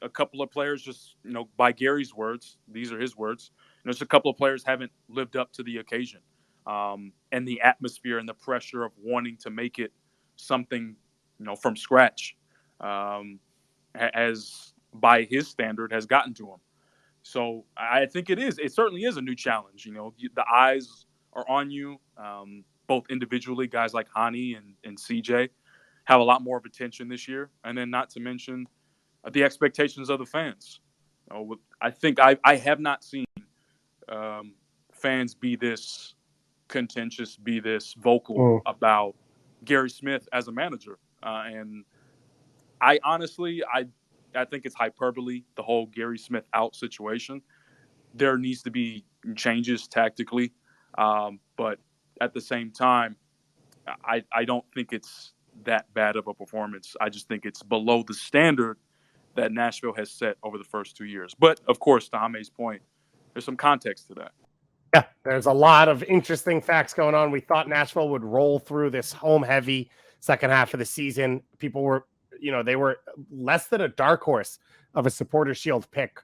a couple of players just, by Gary's words, these are his words, just a couple of players haven't lived up to the occasion. And the atmosphere and the pressure of wanting to make it something, from scratch, as by his standard has gotten to him. So I think it certainly is a new challenge. The eyes are on you, both individually, guys like Hani and CJ have a lot more of attention this year. And then not to mention the expectations of the fans. I think I have not seen fans be this contentious, be this vocal about Gary Smith as a manager. And I honestly think it's hyperbole, the whole Gary Smith out situation. There needs to be changes tactically. But at the same time, I don't think it's that bad of a performance. I just think it's below the standard that Nashville has set over the first 2 years. But, of course, to Jaime's point, there's some context to that. Yeah, there's a lot of interesting facts going on. We thought Nashville would roll through this home-heavy second half of the season. People were, they were less than a dark horse of a Supporters' Shield pick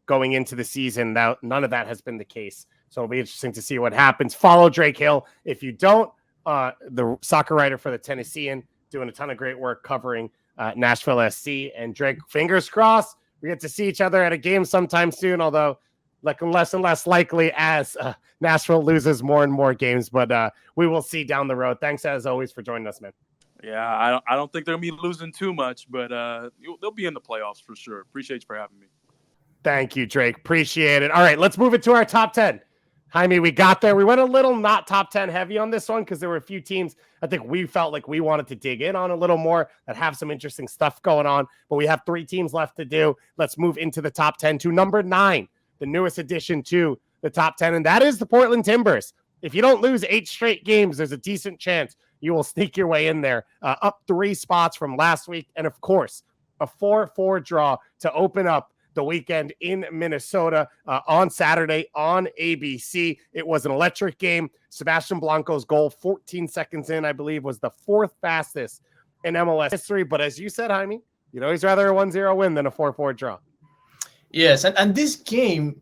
going into the season. Now, none of that has been the case. So it'll be interesting to see what happens. Follow Drake Hill. If you don't, the soccer writer for the Tennessean, doing a ton of great work covering Nashville SC. And Drake, fingers crossed, we get to see each other at a game sometime soon, although looking less and less likely as Nashville loses more and more games. But we will see down the road. Thanks, as always, for joining us, man. Yeah, I don't think they're going to be losing too much, but they'll be in the playoffs for sure. Appreciate you for having me. Thank you, Drake. Appreciate it. All right, let's move it to our top 10. Jaime, we got there. We went a little not top 10 heavy on this one because there were a few teams I think we felt like we wanted to dig in on a little more that have some interesting stuff going on. But we have 3 teams left to do. Let's move into the top 10 to number 9, the newest addition to the top 10, and that is the Portland Timbers. If you don't lose 8 straight games, there's a decent chance you will sneak your way in there, up 3 spots from last week. And, of course, a 4-4 draw to open up the weekend in Minnesota on Saturday on ABC. It was an electric game. Sebastian Blanco's goal, 14 seconds in, I believe, was the 4th fastest in MLS history. But as you said, Jaime, you'd always rather a 1-0 win than a 4-4 draw. Yes, and this game,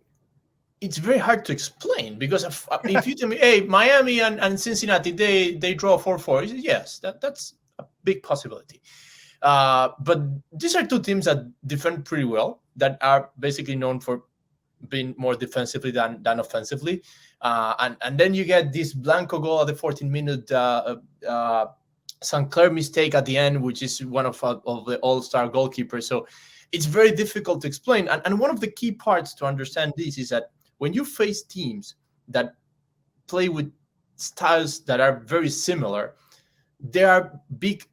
it's very hard to explain because if you tell me, hey, Miami and Cincinnati, they draw 4-4, yes, that's a big possibility. But these are 2 teams that defend pretty well, that are basically known for being more defensively than offensively. And then you get this Blanco goal at the 14-minute St. Clair mistake at the end, which is one of the all-star goalkeepers. So it's very difficult to explain. And one of the key parts to understand this is that when you face teams that play with styles that are very similar, there are big,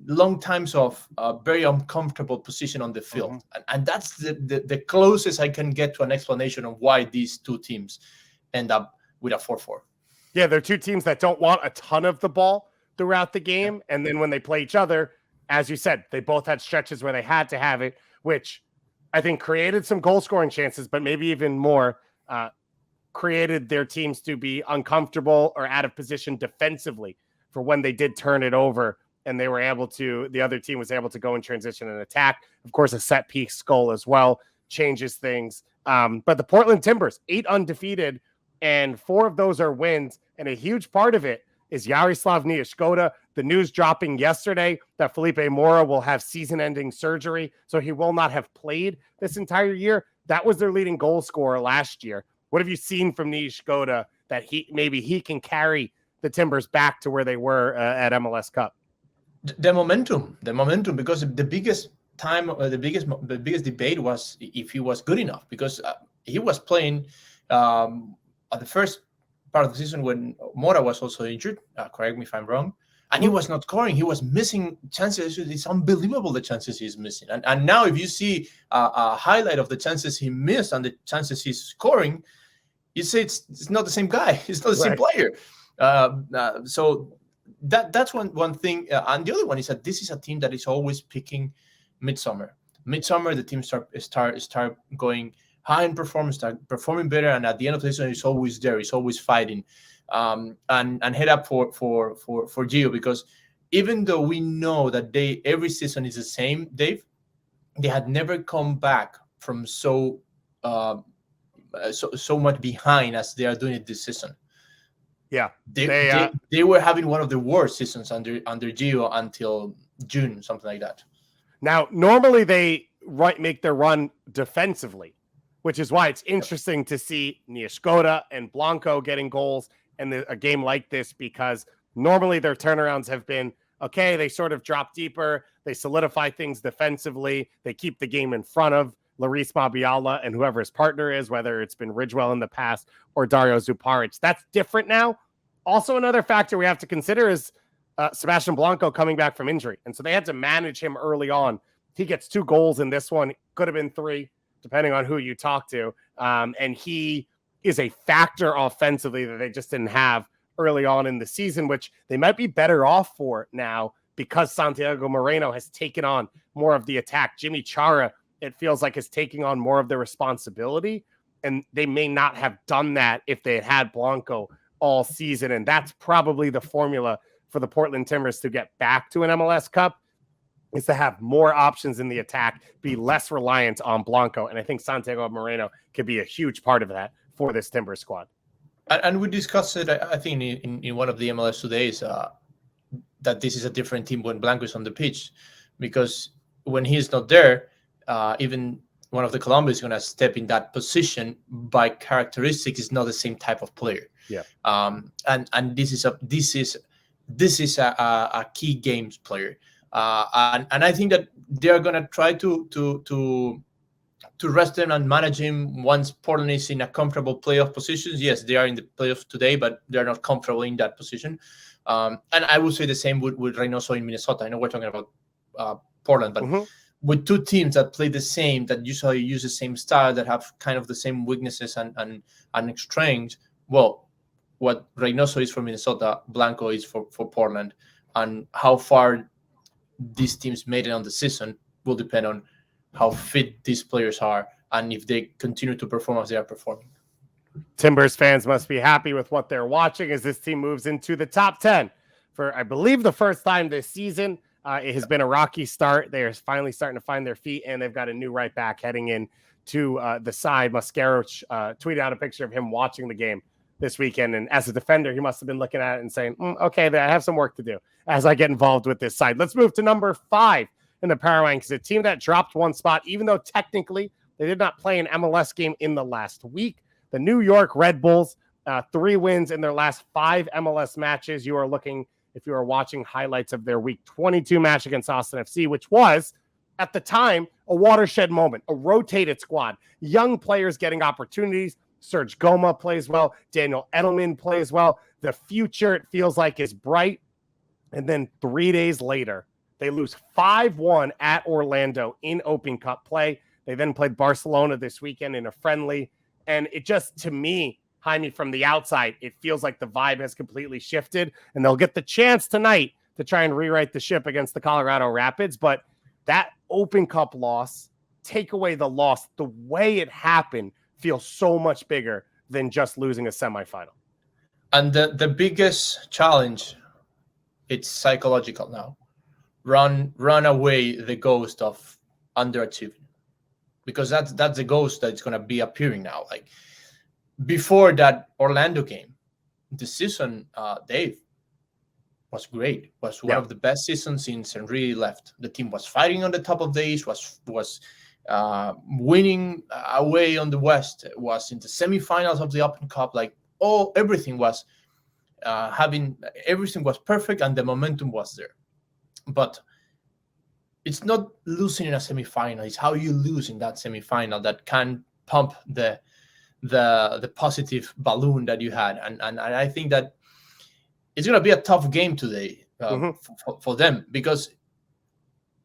long times of very uncomfortable position on the field. Mm-hmm. And that's the closest I can get to an explanation of why these 2 teams end up with a 4-4. Yeah, they're 2 teams that don't want a ton of the ball throughout the game. Yeah. And then when they play each other, as you said, they both had stretches where they had to have it, which I think created some goal-scoring chances, but maybe even more created their teams to be uncomfortable or out of position defensively for when they did turn it over and they were able to, the other team was able to go in transition and attack. Of course, a set piece goal as well changes things. But the Portland Timbers, 8 undefeated, and 4 of those are wins. And a huge part of it is Yaroslav Niashkoda. The news dropping yesterday that Felipe Mora will have season-ending surgery, so he will not have played this entire year. That was their leading goal scorer last year. What have you seen from Niashkoda that he can carry the Timbers back to where they were at MLS Cup? The momentum, because the biggest debate was if he was good enough, because he was playing at the first part of the season when Mora was also injured. Correct me if I'm wrong. And he was not scoring. He was missing chances. It's unbelievable the chances he's missing. And now if you see a highlight of the chances he missed and the chances he's scoring, you say it's not the same guy. It's not the same player. So that's one thing. And the other one is that this is a team that is always picking midsummer. Midsummer, the team start going high in performance, start performing better, and at the end of the season, it's always there. It's always fighting. And head up for Gio, because even though we know that every season is the same, Dave, they had never come back from so much behind as they are doing it this season. Yeah, they were having one of the worst seasons under Gio until June, something like that. Now, normally they make their run defensively, which is why it's interesting to see Niashkota and Blanco getting goals in a game like this, because normally their turnarounds have been, okay, they sort of drop deeper, they solidify things defensively, they keep the game in front of Laris Mabiala and whoever his partner is, whether it's been Ridgewell in the past or Dario Zuparic. That's different now. Also, another factor we have to consider is Sebastian Blanco coming back from injury. And so they had to manage him early on. He gets 2 goals in this one. Could have been 3, depending on who you talk to. And he is a factor offensively that they just didn't have early on in the season, which they might be better off for now because Santiago Moreno has taken on more of the attack. Jimmy Chara, it feels like, is taking on more of the responsibility. And they may not have done that if they had Blanco all season. And that's probably the formula for the Portland Timbers to get back to an MLS Cup, is to have more options in the attack, be less reliant on Blanco. And I think Santiago Moreno could be a huge part of that for this Timbers squad. And we discussed it, I think, in one of the MLS Todays, that this is a different team when Blanco is on the pitch, because when he's not there, even one of the Colombians is going to step in that position. By characteristics, is not the same type of player. Yeah. And this is a key games player. And I think that they are going to try to rest him and manage him once Portland is in a comfortable playoff position. Yes, they are in the playoffs today, but they're not comfortable in that position. And I would say the same with Reynoso in Minnesota. I know we're talking about Portland, but with 2 teams that play the same, that usually use the same style, that have kind of the same weaknesses and strengths, well, what Reynoso is for Minnesota, Blanco is for Portland. And how far these teams made it on the season will depend on how fit these players are and if they continue to perform as they are performing. Timbers fans must be happy with what they're watching as this team moves into the top 10 for, I believe, the first time this season. It has been a rocky start. They are finally starting to find their feet, and they've got a new right back heading in to the side. Mascaro tweeted out a picture of him watching the game this weekend, and as a defender, he must have been looking at it and saying, okay, I have some work to do as I get involved with this side. Let's move to number 5 in the power rankings, a team that dropped 1 spot, even though technically they did not play an MLS game in the last week. The New York Red Bulls, 3 wins in their last 5 MLS matches. You are looking, if you are watching highlights of their week 22 match against Austin FC, which was, at the time, a watershed moment, a rotated squad, young players getting opportunities. Serge Goma plays well. Daniel Edelman plays well. The future, it feels like, is bright. And then 3 days later, they lose 5-1 at Orlando in Open Cup play. They then played Barcelona this weekend in a friendly. And it just, to me, Jaime, from the outside, it feels like the vibe has completely shifted. And they'll get the chance tonight to try and rewrite the ship against the Colorado Rapids. But that Open Cup loss, take away the loss, the way it happened feels so much bigger than just losing a semifinal. And the biggest challenge, it's psychological now. Run away the ghost of underachieving, because that's the ghost that's going to be appearing now. Like before that Orlando game, the season, Dave, was great. Was one of the best seasons since Henry left. The team was fighting on the top of the East, was winning away on the West, was in the semifinals of the Open Cup. Like everything was everything was perfect, and the momentum was there. But it's not losing in a semifinal. It's how you lose in that semifinal that can pump the the positive balloon that you had, and I think that it's going to be a tough game today for them, because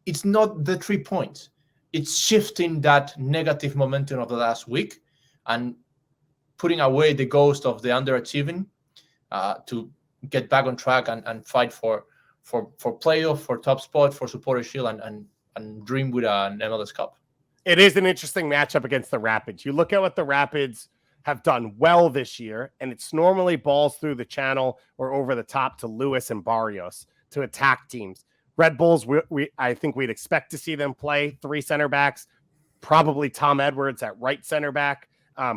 it's not the 3 points. It's shifting that negative momentum of the last week and putting away the ghost of the underachieving to get back on track and fight for playoff, for top spot, for supporter shield, and dream with an MLS Cup. It is an interesting matchup against the Rapids. You look at what the Rapids have done well this year, and it's normally balls through the channel or over the top to Lewis and Barrios to attack teams. Red Bulls, I think we'd expect to see them play 3 center backs, probably Tom Edwards at right center back,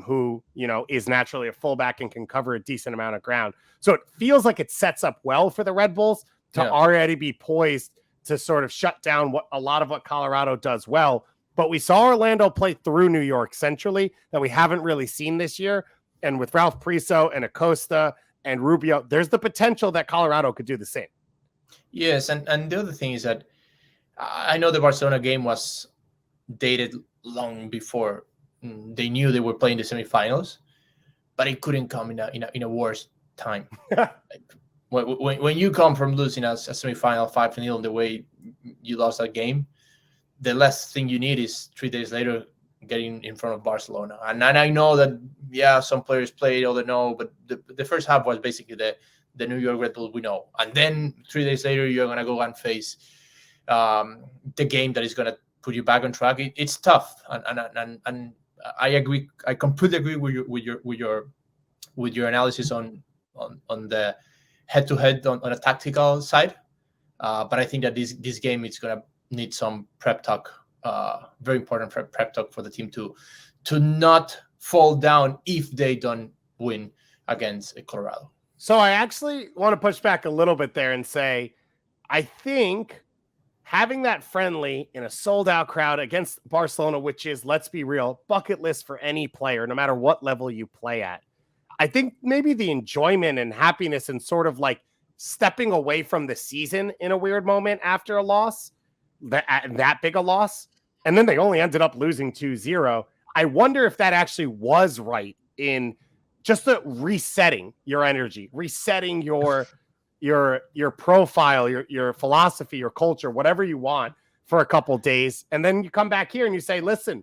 who, is naturally a fullback and can cover a decent amount of ground. So it feels like it sets up well for the Red Bulls to already be poised to sort of shut down a lot of what Colorado does well. But we saw Orlando play through New York centrally that we haven't really seen this year. And with Ralph Priso and Acosta and Rubio, there's the potential that Colorado could do the same. Yes, and the other thing is that I know the Barcelona game was dated long before they knew they were playing the semifinals, but it couldn't come in a worse time. When you come from losing a semifinal 5-0 the way you lost that game, the last thing you need is 3 days later getting in front of Barcelona. And I know that, some players played, others no, but the first half was basically the New York Red Bull we know. And then 3 days later, you're going to go and face the game that is going to put you back on track. It's tough. And I agree. I completely agree with your analysis on the head-to-head on a tactical side. But I think that this game is going to need some prep talk, very important prep talk for the team to not fall down if they don't win against Colorado. So I actually want to push back a little bit there and say, I think having that friendly in a sold-out crowd against Barcelona, which is, let's be real, bucket list for any player, no matter what level you play at, I think maybe the enjoyment and happiness and sort of like stepping away from the season in a weird moment after a loss, that big a loss, and then they only ended up losing 2-0. I wonder if that actually was right in just the resetting your energy, resetting your profile, your philosophy, your culture, whatever you want for a couple days. And then you come back here and you say, listen,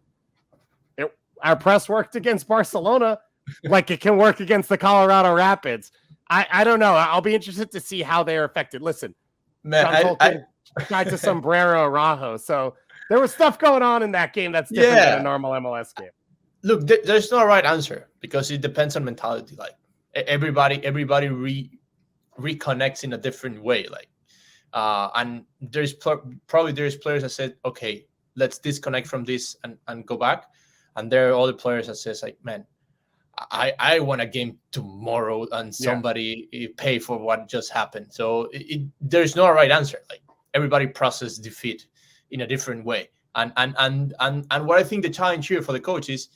our press worked against Barcelona like it can work against the Colorado Rapids. I don't know. I'll be interested to see how they are affected. Listen, man, tried to sombrero Rajo. So there was stuff going on in that game that's different than a normal MLS game. Look, there's no right answer because it depends on mentality. Like everybody reconnects in a different way. Like, and there's players that said, okay, let's disconnect from this and go back. And there are other players that says like, man, I want a game tomorrow and somebody pay for what just happened. So there's no right answer. Like everybody processes defeat in a different way. And what I think the challenge here for the coach is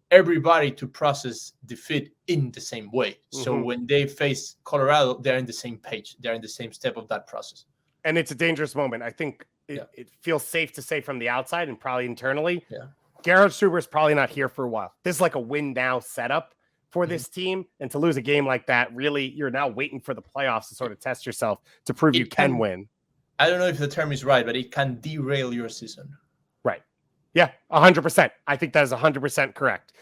everybody to process defeat in the same way. So when they face Colorado, they're in the same page. They're in the same step of that process. And it's a dangerous moment. I think it feels safe to say from the outside and probably internally. Yeah. Gerhard Struber is probably not here for a while. This is like a win now setup for this team. And to lose a game like that, really, you're now waiting for the playoffs to sort of test yourself to prove you can win. I don't know if the term is right, but it can derail your season. Right. Yeah, 100%. I think that is 100% correct.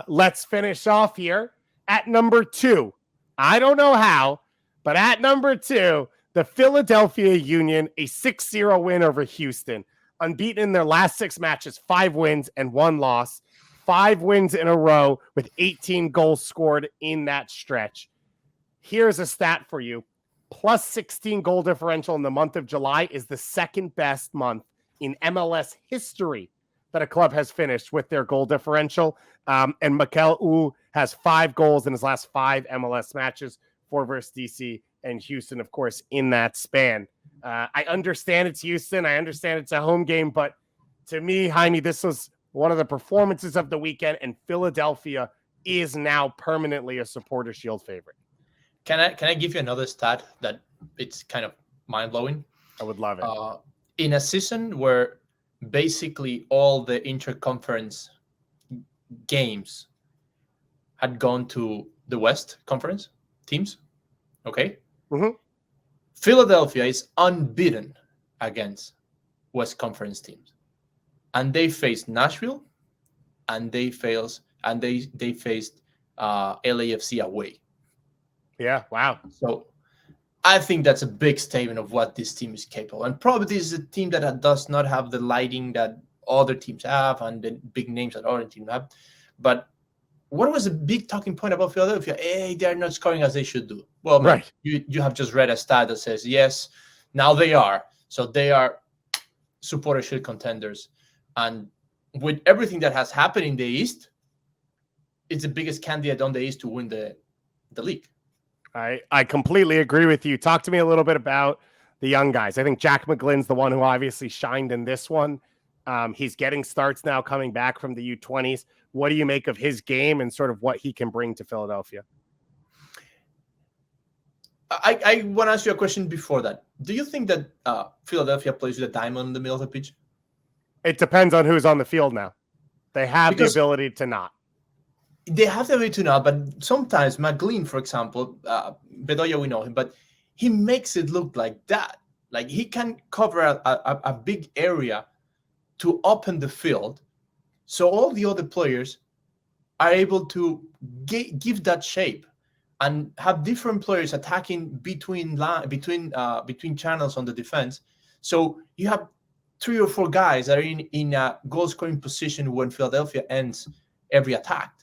Let's finish off here at number 2. I don't know how, but at number 2, the Philadelphia Union, a 6-0 win over Houston. Unbeaten in their last 6 matches, 5 wins and 1 loss. 5 wins in a row with 18 goals scored in that stretch. Here's a stat for you. Plus 16 goal differential in the month of July is the second best month in MLS history that a club has finished with their goal differential. And Mikel Wu has 5 goals in his last 5 MLS matches, 4 versus DC and Houston, of course, in that span. I understand it's Houston. I understand it's a home game, but to me, Jaime, this was one of the performances of the weekend, and Philadelphia is now permanently a Supporter Shield favorite. Can I give you another stat that it's kind of mind-blowing? I would love it. In a season where basically all the interconference games had gone to the West Conference teams. Okay. Mhm. Philadelphia is unbeaten against West Conference teams, and they faced Nashville, and they faced LAFC away. Yeah. Wow. So I think that's a big statement of what this team is capable. And probably this is a team that does not have the lighting that other teams have and the big names that other teams have. But what was a big talking point about Philadelphia? Hey, they're not scoring as they should do. Well, man, Right. you have just read a stat that says, yes, now they are. So they are supporter shield contenders. And with everything that has happened in the East, it's the biggest candidate on the East to win the league. I completely agree with you. Talk to me a little bit about the young guys. I think Jack McGlynn's the one who obviously shined in this one. He's getting starts now coming back from the U20s. What do you make of his game and sort of what he can bring to Philadelphia? I want to ask you a question before that. Do you think that Philadelphia plays with a diamond in the middle of the pitch? It depends on who's on the field now. They have Because the ability to not. they have the ability to not, but sometimes McGlynn, for example, Bedoya, we know him, but he makes it look like that. Like he can cover a big area to open the field, so all the other players are able to give that shape and have different players attacking between channels on the defense. So you have 3 or 4 guys that are in a goal scoring position when Philadelphia ends every attack.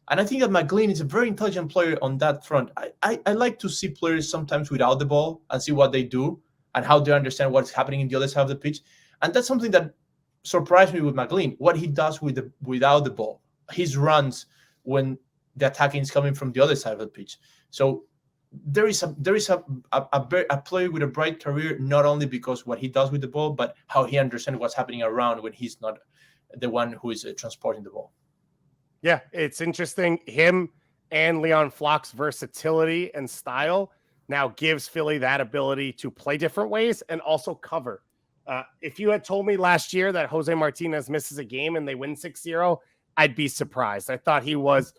And I think that McGlynn is a very intelligent player on that front. I like to see players sometimes without the ball and see what they do and how they understand what's happening in the other side of the pitch. And that's something that surprised me with McGlynn, what he does without the ball, his runs when the attacking is coming from the other side of the pitch. So there is a player with a bright career, not only because what he does with the ball, but how he understands what's happening around when he's not the one who is transporting the ball. Yeah, it's interesting. Him and Leon Flock's versatility and style now gives Philly that ability to play different ways and also cover. If you had told me last year that Jose Martinez misses a game and they win 6-0, I'd be surprised. I thought he was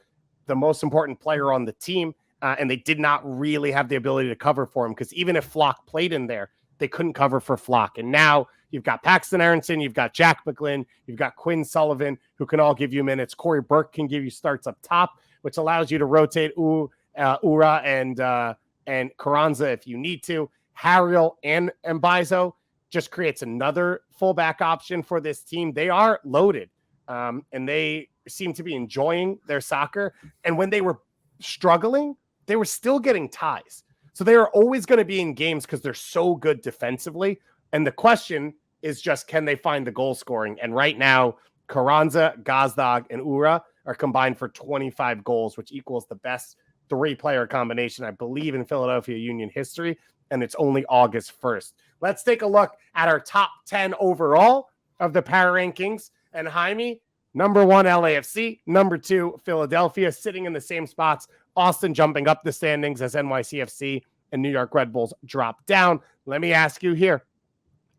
the most important player on the team, and they did not really have the ability to cover for him because even if Flock played in there, they couldn't cover for Flock. And now you've got Paxton Aronson, you've got Jack McGlynn, you've got Quinn Sullivan, who can all give you minutes. Corey Burke can give you starts up top, which allows you to rotate Ura and Carranza if you need to. Harriel and Mbaizo just creates another fullback option for this team. They are loaded, and they seem to be enjoying their soccer. And when they were struggling, they were still getting ties. So they are always going to be in games because they're so good defensively. And the question is just, can they find the goal scoring? And right now, Carranza, Gazdag, and Ura are combined for 25 goals, which equals the best 3-player combination, I believe, in Philadelphia Union history. And it's only August 1st. Let's take a look at our top 10 overall of the power rankings. And Jaime, number 1, LAFC. Number 2, Philadelphia, sitting in the same spots. Austin jumping up the standings as NYCFC and New York Red Bulls drop down. Let me ask you here.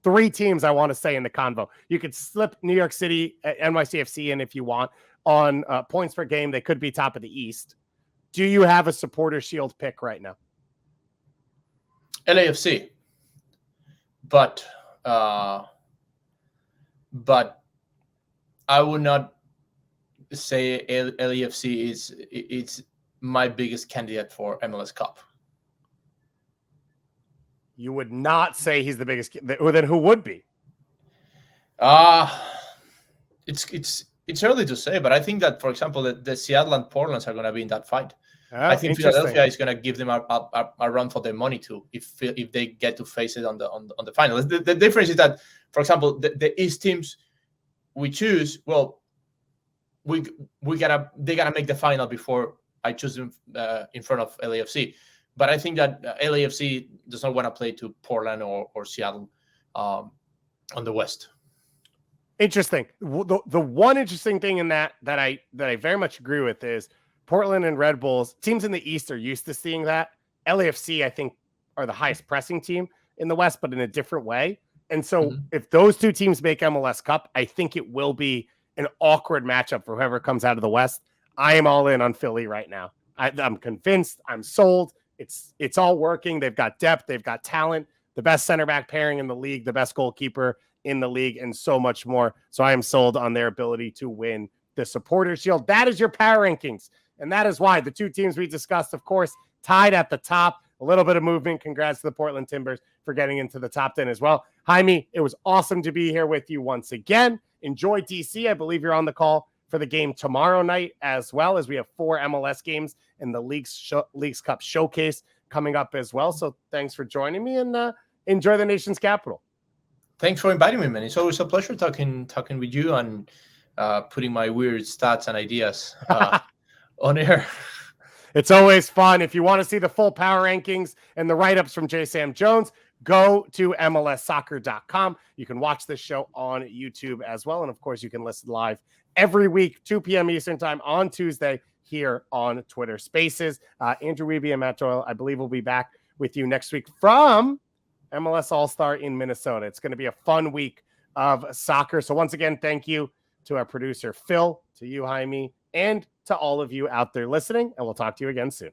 3 teams I want to say in the convo. You could slip New York City, NYCFC in if you want. On points per game, they could be top of the East. Do you have a supporter shield pick right now? LAFC. But I would not say LAFC is my biggest candidate for MLS Cup. You would not say he's the biggest. Then who would be? It's early to say, but I think that, for example, the Seattle and Portland are going to be in that fight. Oh, I think Philadelphia is going to give them a run for their money too, if they get to face it on the final. The difference is that, for example, the East teams we choose, well, they gotta make the final before I choose them in front of LAFC. But I think that LAFC does not want to play to Portland or Seattle on the West. Interesting. The one interesting thing in that I very much agree with is Portland and Red Bulls, teams in the East are used to seeing that. LAFC, I think, are the highest pressing team in the West, but in a different way. And so if those 2 teams make MLS Cup, I think it will be an awkward matchup for whoever comes out of the West. I am all in on Philly right now. I'm convinced. I'm sold. It's all working. They've got depth. They've got talent. The best center back pairing in the league, the best goalkeeper in the league, and so much more. So I am sold on their ability to win the Supporters Shield. That is your power rankings. And that is why the two teams we discussed, of course, tied at the top. A little bit of movement. Congrats to the Portland Timbers for getting into the top 10 as well. Jaime, it was awesome to be here with you once again. Enjoy DC. I believe you're on the call for the game tomorrow night, as well as we have 4 MLS games in the Leagues Cup Showcase coming up as well. So thanks for joining me, and enjoy the nation's capital. Thanks for inviting me, man. It's always a pleasure talking with you and putting my weird stats and ideas on air. It's always fun. If you want to see the full power rankings and the write-ups from J. Sam Jones, go to MLSsoccer.com. You can watch this show on YouTube as well. And of course, you can listen live every week, 2 p.m. Eastern time on Tuesday here on Twitter Spaces. Andrew Wiebe and Matt Doyle, I believe, will be back with you next week from MLS All-Star in Minnesota. It's going to be a fun week of soccer. So once again, thank you to our producer, Phil, to you, Jaime, and to all of you out there listening. And we'll talk to you again soon.